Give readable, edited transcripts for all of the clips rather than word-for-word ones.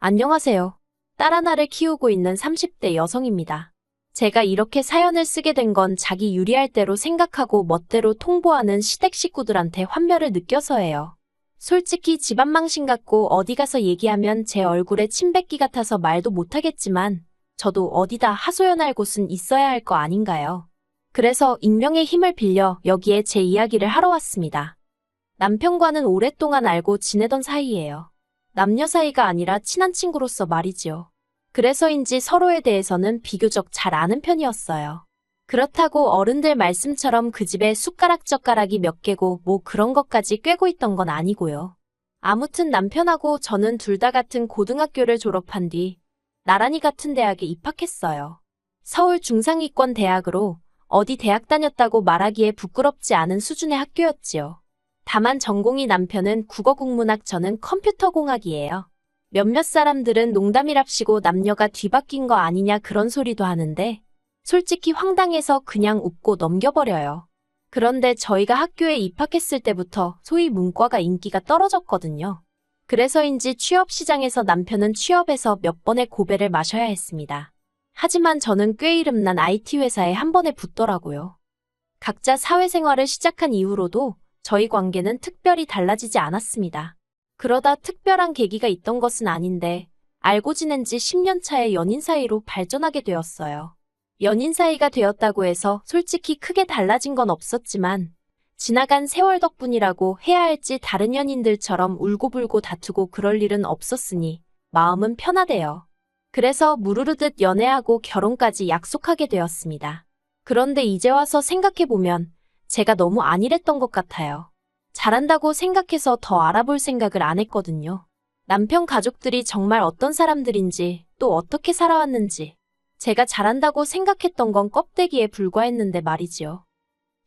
안녕하세요. 딸 하나를 키우고 있는 30대 여성입니다. 제가 이렇게 사연을 쓰게 된 건 자기 유리할 대로 생각하고 멋대로 통보하는 시댁 식구들한테 환멸을 느껴서예요. 솔직히 집안 망신 같고 어디 가서 얘기하면 제 얼굴에 침 뱉기 같아서 말도 못하겠지만 저도 어디다 하소연할 곳은 있어야 할 거 아닌가요? 그래서 익명의 힘을 빌려 여기에 제 이야기를 하러 왔습니다. 남편과는 오랫동안 알고 지내던 사이예요. 남녀 사이가 아니라 친한 친구로서 말이지요. 그래서인지 서로에 대해서는 비교적 잘 아는 편이었어요. 그렇다고 어른들 말씀처럼 그 집에 숟가락젓가락이 몇 개고 뭐 그런 것까지 꿰고 있던 건 아니고요. 아무튼 남편하고 저는 둘 다 같은 고등학교를 졸업한 뒤 나란히 같은 대학에 입학했어요. 서울 중상위권 대학으로 어디 대학 다녔다고 말하기에 부끄럽지 않은 수준의 학교였지요. 다만 전공이 남편은 국어국문학, 저는 컴퓨터공학이에요. 몇몇 사람들은 농담이랍시고 남녀가 뒤바뀐 거 아니냐 그런 소리도 하는데 솔직히 황당해서 그냥 웃고 넘겨버려요. 그런데 저희가 학교에 입학했을 때부터 소위 문과가 인기가 떨어졌거든요. 그래서인지 취업시장에서 남편은 취업해서 몇 번의 고배를 마셔야 했습니다. 하지만 저는 꽤 이름난 IT 회사에 한 번에 붙더라고요. 각자 사회생활을 시작한 이후로도 저희 관계는 특별히 달라지지 않았습니다. 그러다 특별한 계기가 있던 것은 아닌데 알고 지낸 지 10년 차에 연인 사이로 발전하게 되었어요. 연인 사이가 되었다고 해서 솔직히 크게 달라진 건 없었지만 지나간 세월 덕분이라고 해야 할지 다른 연인들처럼 울고불고 다투고 그럴 일은 없었으니 마음은 편하대요. 그래서 무르르듯 연애하고 결혼까지 약속하게 되었습니다. 그런데 이제 와서 생각해보면 제가 너무 안일했던 것 같아요. 잘한다고 생각해서 더 알아볼 생각을 안 했거든요. 남편 가족들이 정말 어떤 사람들인지 또 어떻게 살아왔는지 제가 잘한다고 생각했던 건 껍데기에 불과했는데 말이지요.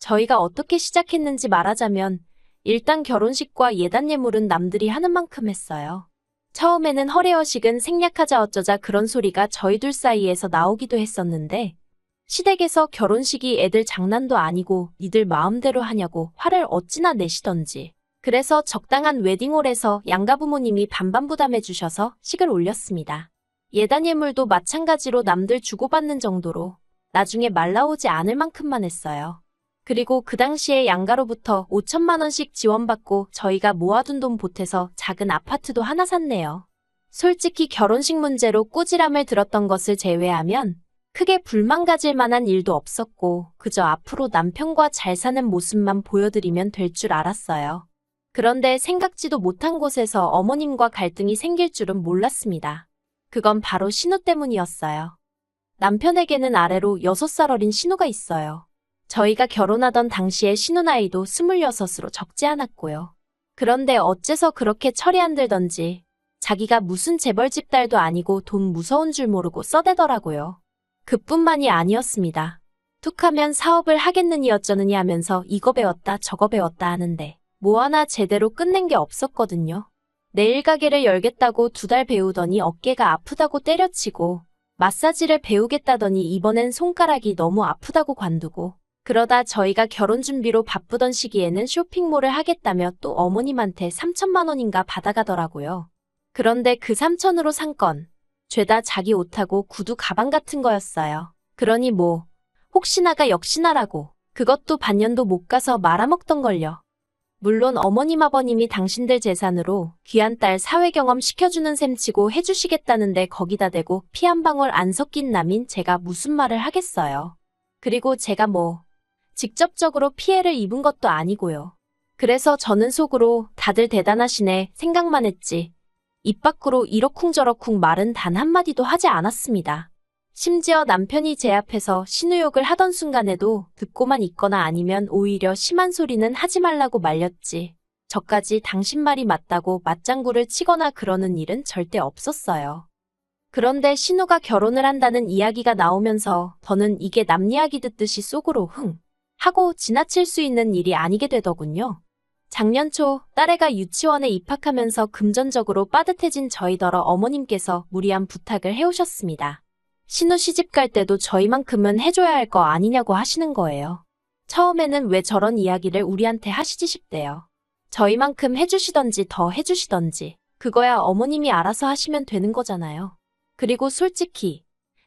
저희가 어떻게 시작했는지 말하자면 일단 결혼식과 예단 예물은 남들이 하는 만큼 했어요. 처음에는 허례허식은 생략하자 어쩌자 그런 소리가 저희 둘 사이에서 나오기도 했었는데 시댁에서 결혼식이 애들 장난도 아니고 니들 마음대로 하냐고 화를 어찌나 내시던지. 그래서 적당한 웨딩홀에서 양가 부모님이 반반 부담해 주셔서 식을 올렸습니다. 예단 예물도 마찬가지로 남들 주고받는 정도로 나중에 말 나오지 않을 만큼만 했어요. 그리고 그 당시에 양가로부터 5천만 원씩 지원받고 저희가 모아둔 돈 보태서 작은 아파트도 하나 샀네요. 솔직히 결혼식 문제로 꾸지람을 들었던 것을 제외하면 크게 불만 가질 만한 일도 없었고 그저 앞으로 남편과 잘 사는 모습만 보여드리면 될 줄 알았어요. 그런데 생각지도 못한 곳에서 어머님과 갈등이 생길 줄은 몰랐습니다. 그건 바로 신우 때문이었어요. 남편에게는 아래로 6살 어린 신우가 있어요. 저희가 결혼하던 당시에 신우 나이도 26으로 적지 않았고요. 그런데 어째서 그렇게 철이 안 들던지 자기가 무슨 재벌집 딸도 아니고 돈 무서운 줄 모르고 써대더라고요. 그뿐만이 아니었습니다. 툭하면 사업을 하겠느니 어쩌느니 하면서 이거 배웠다 저거 배웠다 하는데 뭐 하나 제대로 끝낸 게 없었거든요. 네일 가게를 열겠다고 2달 배우더니 어깨가 아프다고 때려치고 마사지를 배우겠다더니 이번엔 손가락이 너무 아프다고 관두고 그러다 저희가 결혼 준비로 바쁘던 시기에는 쇼핑몰을 하겠다며 또 어머님한테 3천만 원인가 받아가더라고요. 그런데 그 3천으로 산 건 죄다 자기 옷하고 구두 가방 같은 거였어요. 그러니 뭐 혹시나가 역시나라고 그것도 반년도 못 가서 말아먹던걸요. 물론 어머님 아버님이 당신들 재산으로 귀한 딸 사회경험 시켜주는 셈치고 해주시겠다는데 거기다 대고 피 한 방울 안 섞인 남인 제가 무슨 말을 하겠어요. 그리고 제가 뭐 직접적으로 피해를 입은 것도 아니고요. 그래서 저는 속으로 다들 대단하시네 생각만 했지 입 밖으로 이러쿵저러쿵 말은 단 한마디도 하지 않았습니다. 심지어 남편이 제 앞에서 신우욕을 하던 순간에도 듣고만 있거나 아니면 오히려 심한 소리는 하지 말라고 말렸지. 저까지 당신 말이 맞다고 맞장구를 치거나 그러는 일은 절대 없었어요. 그런데 신우가 결혼을 한다는 이야기가 나오면서 저는 이게 남 이야기 듣듯이 속으로 흥 하고 지나칠 수 있는 일이 아니게 되더군요. 작년 초 딸애가 유치원에 입학하면서 금전적으로 빠듯해진 저희더러 어머님께서 무리한 부탁을 해오셨습니다. 신우 시집 갈 때도 저희만큼은 해줘야 할 거 아니냐고 하시는 거예요. 처음에는 왜 저런 이야기를 우리한테 하시지 싶대요. 저희만큼 해주시던지 더 해주시던지 그거야 어머님이 알아서 하시면 되는 거잖아요. 그리고 솔직히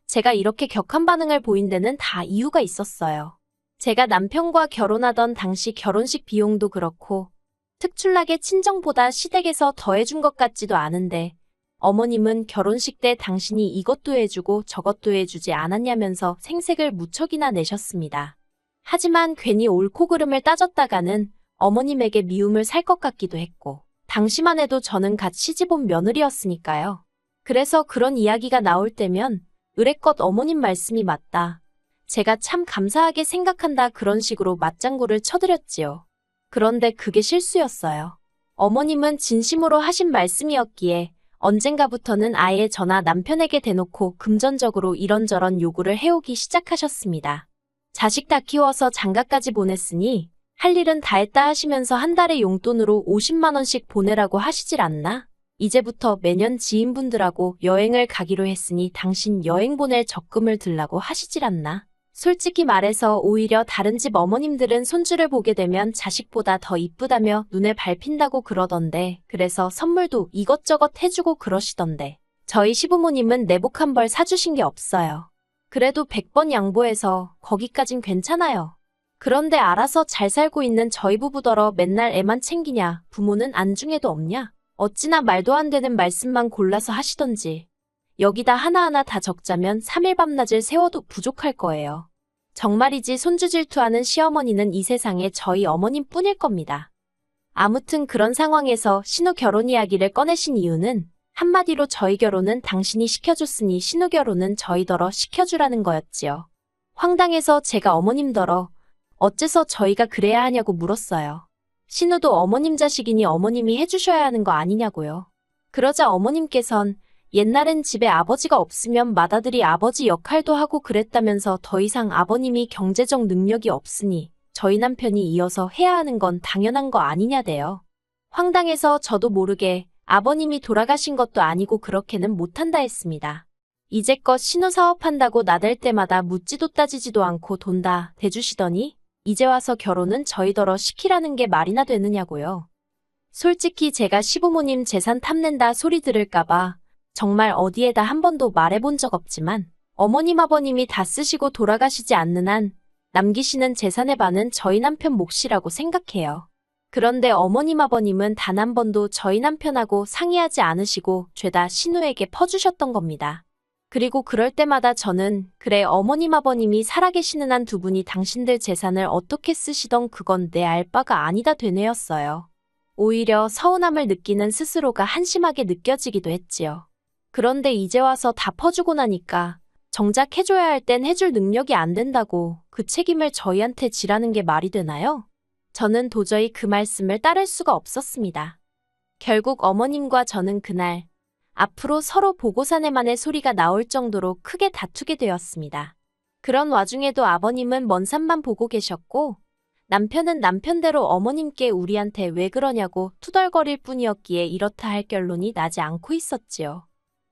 제가 이렇게 격한 반응을 보인 데는 다 이유가 있었어요. 제가 남편과 결혼하던 당시 결혼식 비용도 그렇고 특출나게 친정보다 시댁에서 더해준 것 같지도 않은데 어머님은 결혼식 때 당신이 이것도 해주고 저것도 해주지 않았냐면서 생색을 무척이나 내셨습니다. 하지만 괜히 옳고 그름을 따졌다가는 어머님에게 미움을 살 것 같기도 했고 당시만 해도 저는 갓 시집온 며느리였으니까요. 그래서 그런 이야기가 나올 때면 의례껏 어머님 말씀이 맞다. 제가 참 감사하게 생각한다 그런 식으로 맞장구를 쳐드렸지요. 그런데 그게 실수였어요. 어머님은 진심으로 하신 말씀이었기에 언젠가부터는 아예 저나 남편에게 대놓고 금전적으로 이런저런 요구를 해오기 시작하셨습니다. 자식 다 키워서 장가까지 보냈으니 할 일은 다 했다 하시면서 한 달에 용돈으로 50만 원씩 보내라고 하시질 않나? 이제부터 매년 지인분들하고 여행을 가기로 했으니 당신 여행 보낼 적금을 들라고 하시질 않나? 솔직히 말해서 오히려 다른 집 어머님들은 손주를 보게 되면 자식보다 더 이쁘다며 눈에 밟힌다고 그러던데 그래서 선물도 이것저것 해주고 그러시던데 저희 시부모님은 내복 한 벌 사주신 게 없어요. 그래도 100번 양보해서 거기까진 괜찮아요. 그런데 알아서 잘 살고 있는 저희 부부더러 맨날 애만 챙기냐 부모는 안중에도 없냐 어찌나 말도 안 되는 말씀만 골라서 하시던지 여기다 하나하나 다 적자면 3일 밤낮을 세워도 부족할 거예요. 정말이지 손주 질투하는 시어머니는 이 세상에 저희 어머님 뿐일 겁니다. 아무튼 그런 상황에서 신우 결혼 이야기를 꺼내신 이유는 한마디로 저희 결혼은 당신이 시켜줬으니 신우 결혼은 저희더러 시켜주라는 거였지요. 황당해서 제가 어머님더러 어째서 저희가 그래야 하냐고 물었어요. 신우도 어머님 자식이니 어머님이 해주셔야 하는 거 아니냐고요. 그러자 어머님께선 옛날엔 집에 아버지가 없으면 맏아들이 아버지 역할도 하고 그랬다면서 더 이상 아버님이 경제적 능력이 없으니 저희 남편이 이어서 해야 하는 건 당연한 거 아니냐대요. 황당해서 저도 모르게 아버님이 돌아가신 것도 아니고 그렇게는 못한다 했습니다. 이제껏 신우 사업한다고 나댈 때마다 묻지도 따지지도 않고 돈 다 대주시더니 이제 와서 결혼은 저희더러 시키라는 게 말이나 되느냐고요. 솔직히 제가 시부모님 재산 탐낸다 소리 들을까봐 정말 어디에다 한 번도 말해본 적 없지만 어머님 아버님이 다 쓰시고 돌아가시지 않는 한 남기시는 재산의 반은 저희 남편 몫이라고 생각해요. 그런데 어머님 아버님은 단 한 번도 저희 남편하고 상의하지 않으시고 죄다 신우에게 퍼주셨던 겁니다. 그리고 그럴 때마다 저는 그래 어머님 아버님이 살아계시는 한 두 분이 당신들 재산을 어떻게 쓰시던 그건 내 알 바가 아니다 되뇌었어요. 오히려 서운함을 느끼는 스스로가 한심하게 느껴지기도 했지요. 그런데 이제 와서 다 퍼주고 나니까 정작 해줘야 할 땐 해줄 능력이 안 된다고 그 책임을 저희한테 지라는 게 말이 되나요? 저는 도저히 그 말씀을 따를 수가 없었습니다. 결국 어머님과 저는 그날 앞으로 서로 보고 사내만의 소리가 나올 정도로 크게 다투게 되었습니다. 그런 와중에도 아버님은 먼 산만 보고 계셨고 남편은 남편대로 어머님께 우리한테 왜 그러냐고 투덜거릴 뿐이었기에 이렇다 할 결론이 나지 않고 있었지요.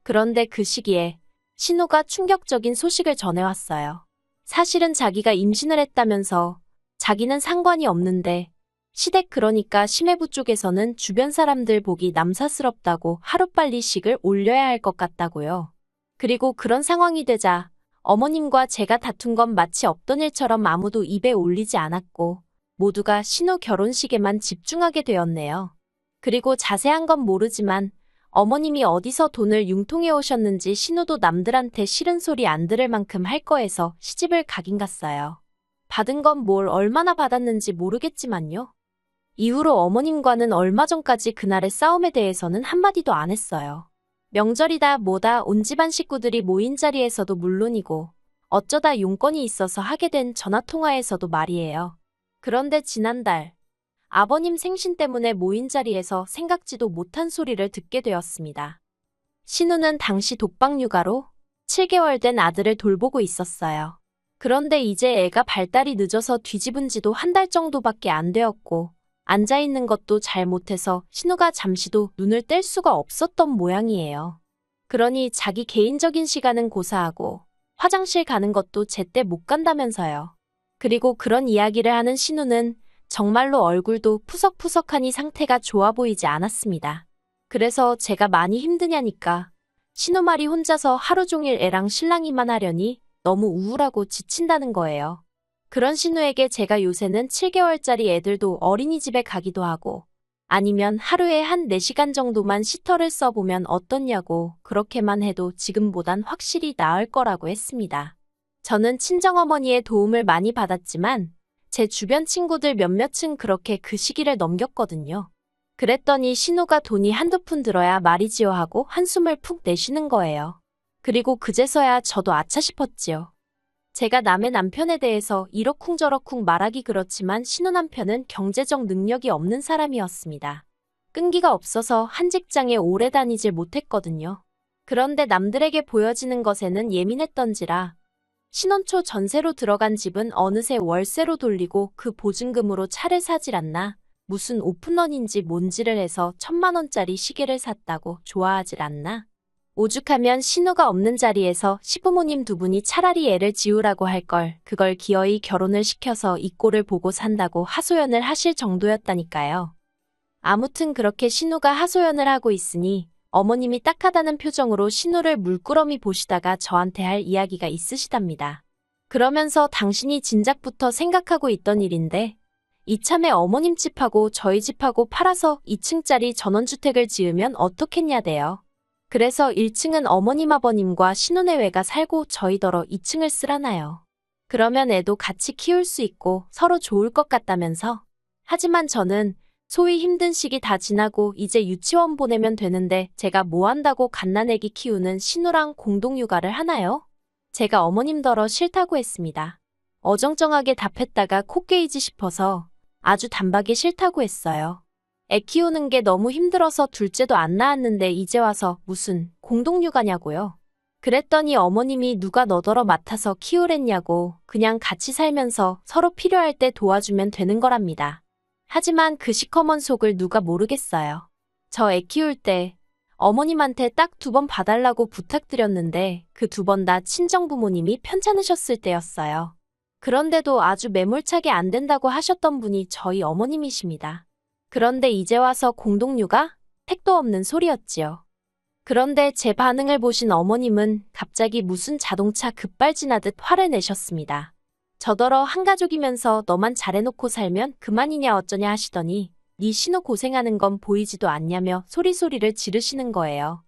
그런데 그 시기에 신우가 충격적인 소식을 전해왔어요. 사실은 자기가 임신을 했다면서 자기는 상관이 없는데 시댁 그러니까 심해부 쪽에서는 주변 사람들 보기 남사스럽다고 하루빨리 식을 올려야 할 것 같다고요. 그리고 그런 상황이 되자 어머님과 제가 다툰 건 마치 없던 일처럼 아무도 입에 올리지 않았고 모두가 신우 결혼식에만 집중하게 되었네요. 그리고 자세한 건 모르지만 어머님이 어디서 돈을 융통해 오셨는지 신우도 남들한테 싫은 소리 안 들을 만큼 할 거해서 시집을 가긴 갔어요. 받은 건 뭘 얼마나 받았는지 모르겠지만요. 이후로 어머님과는 얼마 전까지 그날의 싸움에 대해서는 한마디도 안 했어요. 명절이다 뭐다 온 집안 식구들이 모인 자리에서도 물론이고 어쩌다 용건이 있어서 하게 된 전화통화에서도 말이에요. 그런데 지난달 아버님 생신 때문에 모인 자리에서 생각지도 못한 소리를 듣게 되었습니다. 신우는 당시 독박 육아로 7개월 된 아들을 돌보고 있었어요. 그런데 이제 애가 발달이 늦어서 뒤집은 지도 한 달 정도밖에 안 되었고 앉아있는 것도 잘 못해서 신우가 잠시도 눈을 뗄 수가 없었던 모양이에요. 그러니 자기 개인적인 시간은 고사하고 화장실 가는 것도 제때 못 간다면서요. 그리고 그런 이야기를 하는 신우는 정말로 얼굴도 푸석푸석하니 상태가 좋아 보이지 않았습니다. 그래서 제가 많이 힘드냐니까. 신우말이 혼자서 하루 종일 애랑 실랑이만 하려니 너무 우울하고 지친다는 거예요. 그런 신우에게 제가 요새는 7개월짜리 애들도 어린이집에 가기도 하고 아니면 하루에 한 4시간 정도만 시터를 써보면 어떻냐고 그렇게만 해도 지금보단 확실히 나을 거라고 했습니다. 저는 친정어머니의 도움을 많이 받았지만 제 주변 친구들 몇몇은 그렇게 그 시기를 넘겼거든요. 그랬더니 신우가 돈이 한두 푼 들어야 말이지요 하고 한숨을 푹 내쉬는 거예요. 그리고 그제서야 저도 아차 싶었지요. 제가 남의 남편에 대해서 이러쿵저러쿵 말하기 그렇지만 신우 남편은 경제적 능력이 없는 사람이었습니다. 끈기가 없어서 한 직장에 오래 다니질 못했거든요. 그런데 남들에게 보여지는 것에는 예민했던지라 신혼 초 전세로 들어간 집은 어느새 월세로 돌리고 그 보증금으로 차를 사질 않나 무슨 오픈런인지 뭔지를 해서 1,000만 원짜리 시계를 샀다고 좋아하질 않나. 오죽하면 신우가 없는 자리에서 시부모님 두 분이 차라리 애를 지우라고 할 걸 그걸 기어이 결혼을 시켜서 이 꼴을 보고 산다고 하소연을 하실 정도였다니까요. 아무튼 그렇게 신우가 하소연을 하고 있으니 어머님이 딱하다는 표정으로 신우를 물끄러미 보시다가 저한테 할 이야기가 있으시답니다. 그러면서 당신이 진작부터 생각하고 있던 일인데 이참에 어머님 집하고 저희 집하고 팔아서 2층짜리 전원주택을 지으면 어떻겠냐대요. 그래서 1층은 어머님 아버님과 신혼애외가 살고 저희더러 2층을 쓰라나요. 그러면 애도 같이 키울 수 있고 서로 좋을 것 같다면서. 하지만 저는 소위 힘든 시기 다 지나고 이제 유치원 보내면 되는데 제가 뭐 한다고 갓난애기 키우는 신우랑 공동육아를 하나요? 제가 어머님더러 싫다고 했습니다. 어정쩡하게 답했다가 코 깨이지 싶어서 아주 단박에 싫다고 했어요. 애 키우는 게 너무 힘들어서 둘째도 안 낳았는데 이제 와서 무슨 공동육아냐고요. 그랬더니 어머님이 누가 너더러 맡아서 키우랬냐고 그냥 같이 살면서 서로 필요할 때 도와주면 되는 거랍니다. 하지만 그 시커먼 속을 누가 모르겠어요. 저 애 키울 때 어머님한테 딱 2번 봐달라고 부탁드렸는데 그 2번 다 친정부모님이 편찮으셨을 때였어요. 그런데도 아주 매몰차게 안 된다고 하셨던 분이 저희 어머님이십니다. 그런데 이제 와서 공동육아? 택도 없는 소리였지요. 그런데 제 반응을 보신 어머님은 갑자기 무슨 자동차 급발진하듯 화를 내셨습니다. 저더러 한가족이면서 너만 잘해놓고 살면 그만이냐 어쩌냐 하시더니 네 신우 고생하는 건 보이지도 않냐며 소리소리를 지르시는 거예요.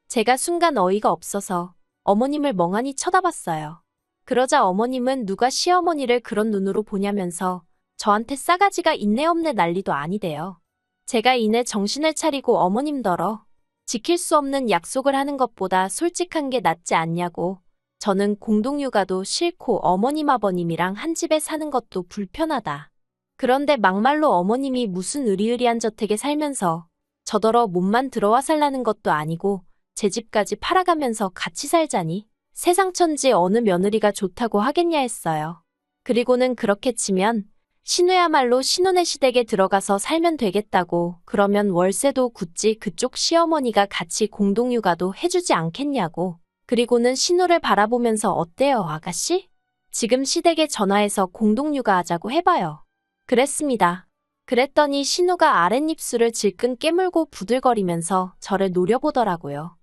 제가 순간 어이가 없어서 어머님을 멍하니 쳐다봤어요. 그러자 어머님은 누가 시어머니를 그런 눈으로 보냐면서 저한테 싸가지가 있네 없네 난리도 아니대요. 제가 이내 정신을 차리고 어머님더러 지킬 수 없는 약속을 하는 것보다 솔직한 게 낫지 않냐고. 저는 공동육아도 싫고 어머님 아버님이랑 한 집에 사는 것도 불편하다. 그런데 막말로 어머님이 무슨 으리으리한 저택에 살면서 저더러 몸만 들어와 살라는 것도 아니고 제 집까지 팔아가면서 같이 살자니 세상 천지 어느 며느리가 좋다고 하겠냐 했어요. 그리고는 그렇게 치면 신우야말로 신혼의 시댁에 들어가서 살면 되겠다고 그러면 월세도 굳이 그쪽 시어머니가 같이 공동육아도 해주지 않겠냐고. 그리고는 신우를 바라보면서 어때요 아가씨? 지금 시댁에 전화해서 공동육아 하자고 해봐요. 그랬습니다. 그랬더니 신우가 아랫입술을 질끈 깨물고 부들거리면서 저를 노려보더라고요.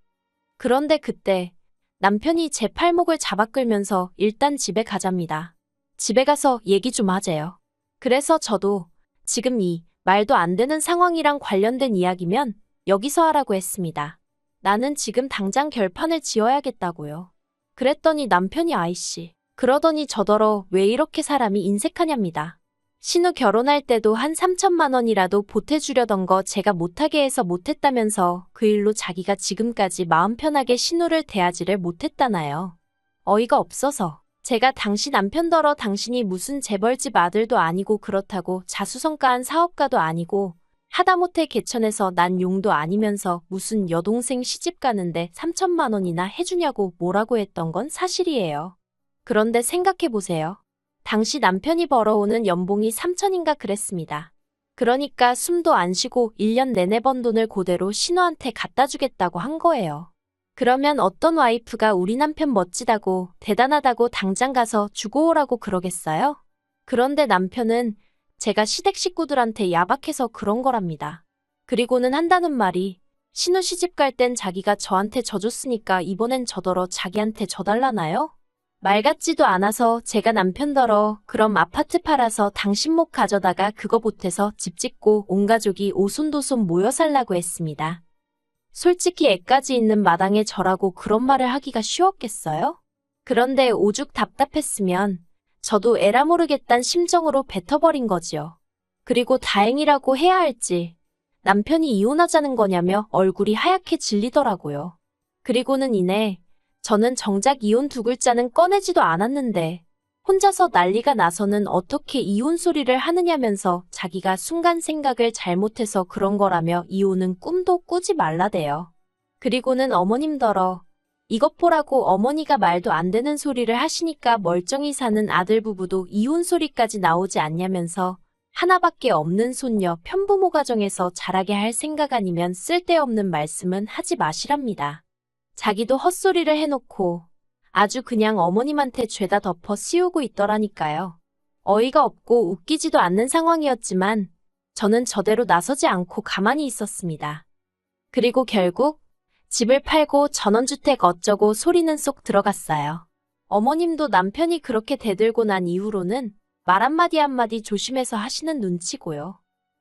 그런데 그때 남편이 제 팔목을 잡아 끌면서 일단 집에 가자입니다. 집에 가서 얘기 좀 하재요. 그래서 저도 지금 이 말도 안 되는 상황이랑 관련된 이야기면 여기서 하라고 했습니다. 나는 지금 당장 결판을 지어야겠다고요. 그랬더니 남편이 아이씨. 그러더니 저더러 왜 이렇게 사람이 인색하냐입니다. 신우 결혼할 때도 한 3천만 원이라도 보태주려던 거 제가 못하게 해서 못했다면서 그 일로 자기가 지금까지 마음 편하게 신우를 대하지를 못했다나요. 어이가 없어서. 제가 당신 남편더러 당신이 무슨 재벌집 아들도 아니고 그렇다고 자수성가한 사업가도 아니고 하다못해 개천에서 난 용도 아니면서 무슨 여동생 시집 가는데 3천만 원이나 해주냐고 뭐라고 했던 건 사실이에요. 그런데 생각해보세요. 당시 남편이 벌어오는 연봉이 3천인가 그랬습니다. 그러니까 숨도 안 쉬고 1년 내내 번 돈을 그대로 신우한테 갖다 주겠다고 한 거예요. 그러면 어떤 와이프가 우리 남편 멋지다고 대단하다고 당장 가서 주고 오라고 그러겠어요? 그런데 남편은 제가 시댁 식구들한테 야박해서 그런 거랍니다. 그리고는 한다는 말이 신우 시집 갈 땐 자기가 저한테 져줬으니까 이번엔 저더러 자기한테 져달라나요? 말 같지도 않아서 제가 남편더러 그럼 아파트 팔아서 당신 목 가져다가 그거 보태서 집 짓고 온 가족이 오손도손 모여 살라고 했습니다. 솔직히 애까지 있는 마당에 저라고 그런 말을 하기가 쉬웠겠어요? 그런데 오죽 답답했으면 저도 에라 모르겠단 심정으로 뱉어버린 거지요. 그리고 다행이라고 해야 할지 남편이 이혼하자는 거냐며 얼굴이 하얗게 질리더라고요. 그리고는 이내 저는 정작 이혼 두 글자는 꺼내지도 않았는데 혼자서 난리가 나서는 어떻게 이혼 소리를 하느냐면서 자기가 순간 생각을 잘못해서 그런 거라며 이혼은 꿈도 꾸지 말라대요. 그리고는 어머님더러 이것 보라고 어머니가 말도 안 되는 소리를 하시니까 멀쩡히 사는 아들 부부도 이혼 소리까지 나오지 않냐면서 하나밖에 없는 손녀 편부모 가정에서 자라게 할 생각 아니면 쓸데없는 말씀은 하지 마시랍니다. 자기도 헛소리를 해놓고 아주 그냥 어머님한테 죄다 덮어 씌우고 있더라니까요. 어이가 없고 웃기지도 않는 상황이었지만 저는 저대로 나서지 않고 가만히 있었습니다. 그리고 결국 집을 팔고 전원주택 어쩌고 소리는 쏙 들어갔어요. 어머님도 남편이 그렇게 대들고 난 이후로는 말 한마디 한마디 조심해서 하시는 눈치고요.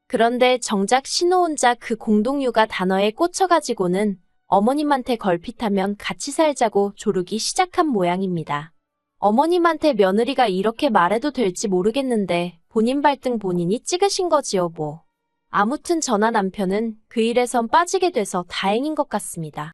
그런데 정작 신우 혼자 그 공동육아 단어에 꽂혀가지고는 어머님한테 걸핏하면 같이 살자고 조르기 시작한 모양입니다. 어머님한테 며느리가 이렇게 말해도 될지 모르겠는데 본인 발등 본인이 찍으신 거지요 뭐. 아무튼 저나 남편은 그 일에선 빠지게 돼서 다행인 것 같습니다.